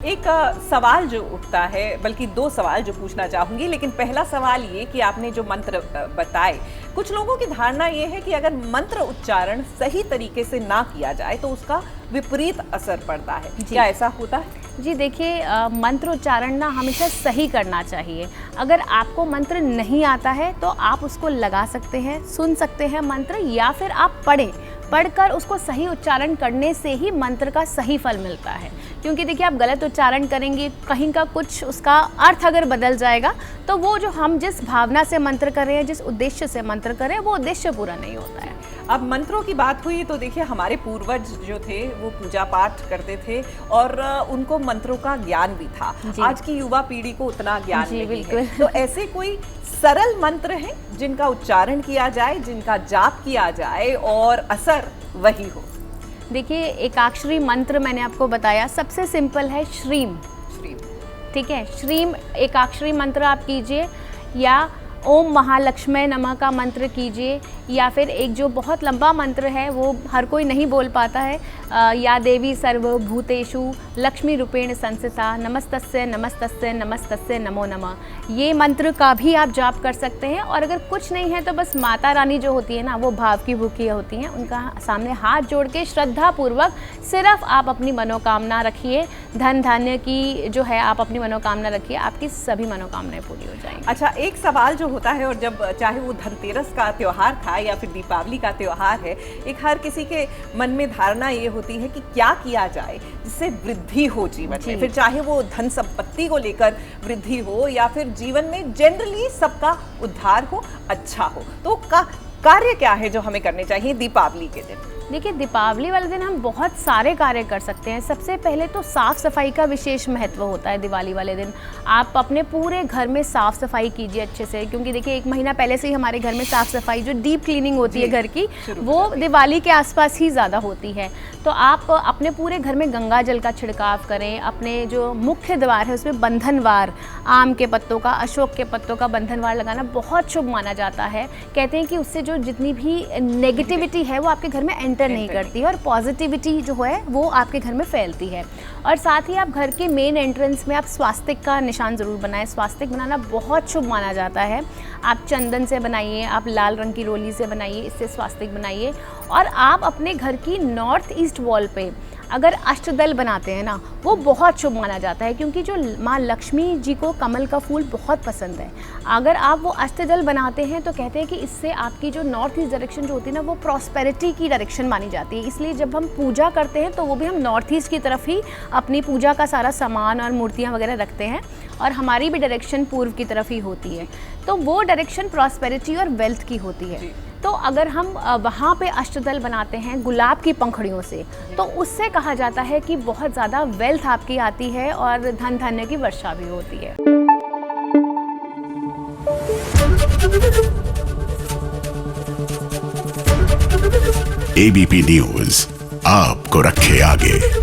एक सवाल जो उठता है, बल्कि दो सवाल जो पूछना चाहूंगी। लेकिन पहला सवाल ये कि आपने जो मंत्र बताए, कुछ लोगों की धारणा ये है कि अगर मंत्र उच्चारण सही तरीके से ना किया जाए तो उसका विपरीत असर पड़ता है। क्या ऐसा होता है? जी देखिए, मंत्र उच्चारण ना हमेशा सही करना चाहिए। अगर आपको मंत्र नहीं आता है तो आप उसको लगा सकते हैं, सुन सकते हैं मंत्र, या फिर आप पढ़कर उसको सही उच्चारण करने से ही मंत्र का सही फल मिलता है। क्योंकि देखिए, आप गलत उच्चारण करेंगे, कहीं का कुछ उसका अर्थ अगर बदल जाएगा तो वो जो हम जिस भावना से मंत्र कर रहे हैं, जिस उद्देश्य से मंत्र कर रहे हैं, वो उद्देश्य पूरा नहीं होता है। अब मंत्रों की बात हुई तो देखिए, हमारे पूर्वज जो थे वो पूजा पाठ करते थे और उनको मंत्रों का ज्ञान भी था। आज की युवा पीढ़ी को उतना ज्ञान नहीं है। तो ऐसे कोई सरल मंत्र हैं जिनका उच्चारण किया जाए, जिनका जाप किया जाए और असर वही हो? देखिए, एकाक्षरी मंत्र मैंने आपको बताया, सबसे सिंपल है श्रीम। ठीक है, श्रीम एकाक्षरी मंत्र आप कीजिए, या ओम महालक्ष्मी नमः का मंत्र कीजिए, या फिर एक जो बहुत लंबा मंत्र है वो हर कोई नहीं बोल पाता है, या देवी सर्वभूतेषु लक्ष्मी रूपेण संस्थिता नमस्तस्यै नमस्तस्यै नमस्तस्यै नमो नमः। ये मंत्र का भी आप जाप कर सकते हैं। और अगर कुछ नहीं है तो बस माता रानी जो होती है ना, वो भाव की भूखी होती हैं, उनका सामने हाथ जोड़ के श्रद्धा पूर्वक सिर्फ आप अपनी मनोकामना रखिए, धन धान्य की जो है आप अपनी मनोकामना रखिए, आपकी सभी मनोकामनाएं पूरी हो जाएंगी। अच्छा, एक सवाल जो होता है, और जब चाहे वो धनतेरस का त्योहार था या फिर दीपावली का त्योहार है, एक हर किसी के मन में धारणा ये होती है कि क्या किया जाए जिससे वृद्धि हो जीवन में, फिर चाहे वो धन संपत्ति को लेकर वृद्धि हो या फिर जीवन में जनरली सबका उद्धार हो, अच्छा हो। तो कार्य क्या है जो हमें करने चाहिए दीपावली के दिन? देखिए, दीपावली वाले दिन हम बहुत सारे कार्य कर सकते हैं। सबसे पहले तो साफ़ सफाई का विशेष महत्व होता है दिवाली वाले दिन। आप अपने पूरे घर में साफ़ सफाई कीजिए अच्छे से, क्योंकि देखिए, एक महीना पहले से ही हमारे घर में साफ़ सफाई, जो डीप क्लीनिंग होती है घर की, वो दिवाली के आसपास ही ज़्यादा होती है। तो आप अपने पूरे घर में गंगा जल का छिड़काव करें। अपने जो मुख्य द्वार है उसमें बंधनवार, आम के पत्तों का, अशोक के पत्तों का बंधनवार लगाना बहुत शुभ माना जाता है। कहते हैं कि उससे जो जितनी भी नेगेटिविटी है वो आपके घर में एंटर नहीं करती है, और पॉजिटिविटी जो है वो आपके घर में फैलती है। और साथ ही आप घर के मेन एंट्रेंस में आप स्वास्तिक का निशान ज़रूर बनाएं। स्वास्तिक बनाना बहुत शुभ माना जाता है। आप चंदन से बनाइए, आप लाल रंग की रोली से बनाइए, इससे स्वास्तिक बनाइए। और आप अपने घर की नॉर्थ ईस्ट वॉल पे अगर अष्टदल बनाते हैं ना, वो बहुत शुभ माना जाता है, क्योंकि जो माँ लक्ष्मी जी को कमल का फूल बहुत पसंद है। अगर आप वो अष्टदल बनाते हैं तो कहते हैं कि इससे आपकी जो नॉर्थ ईस्ट डायरेक्शन जो होती है ना, वो प्रॉस्पेरिटी की डायरेक्शन मानी जाती है। इसलिए जब हम पूजा करते हैं तो वो भी हम नॉर्थ ईस्ट की तरफ ही अपनी पूजा का सारा सामान और मूर्तियाँ वगैरह रखते हैं, और हमारी भी डायरेक्शन पूर्व की तरफ ही होती है। तो वो डायरेक्शन प्रॉस्पेरिटी और वेल्थ की होती है। तो अगर हम वहाँ पे अष्टदल बनाते हैं गुलाब की पंखड़ियों से, तो उससे कहा जाता है कि बहुत ज़्यादा वेल्थ आपकी आती है और धन धान्य की वर्षा भी होती है। एबीपी न्यूज़ आपको रखे आगे।